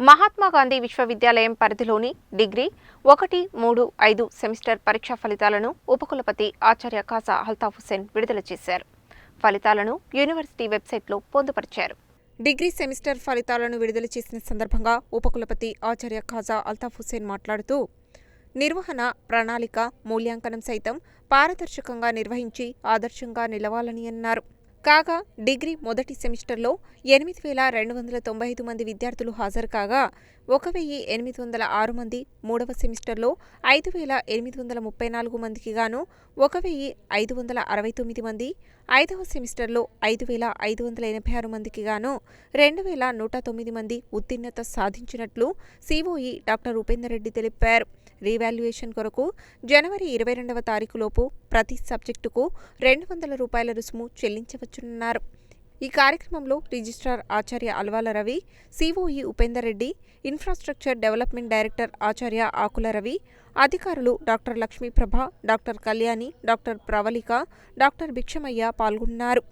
మహాత్మా గాంధీ విశ్వవిద్యాలయం పరిధిలోని degree 1, 3, 5 semester పరీక్షా ఫలితాలను ఉపకులపతి ఆచార్య ఖాజా అల్తాఫ్ హుస్సేన్ విడుదల చేశారు. ఫలితాలను యూనివర్సిటీ వెబ్సైట్లో పొందుపరిచారు. డిగ్రీ సెమిస్టర్ ఫలితాలను విడుదల చేసిన సందర్భంగా ఉపకులపతి ఆచార్య ఖాజా అల్తాఫ్ హుస్సేన్ మాట్లాడుతూ, నిర్వహణ, ప్రణాళిక, మూల్యాంకనం సైతం పారదర్శకంగా నిర్వహించి ఆదర్శంగా నిలవాలని అన్నారు. కాగా డిగ్రీ మొదటి సెమిస్టర్లో 8,295 మంది విద్యార్థులు హాజరు కాగా 1,806 మంది, మూడవ సెమిస్టర్లో 5,834 మందికి గాను 1,569 మంది, ఐదవ సెమిస్టర్లో 5,586 మందికి గాను 2,109 మంది ఉత్తీర్ణత సాధించినట్లు సిఓఈ డాక్టర్ ఉపేందర్ రెడ్డి తెలిపారు. రీవాల్యుయేషన్ కొరకు జనవరి 22వ తారీఖులోపు ప్రతి సబ్జెక్టుకు ₹200 రుసుము చెల్లించవచ్చునన్నారు. ఈ కార్యక్రమంలో రిజిస్ట్రార్ ఆచార్య Alwala Ravi, COE Upender Reddy, infrastructure development director ఆచార్య ఆకుల రవి, అధికారులు doctor Lakshmiprabha, doctor Kalyani, doctor Pravalika, doctor Bhikshamaiah పాల్గొన్నారు.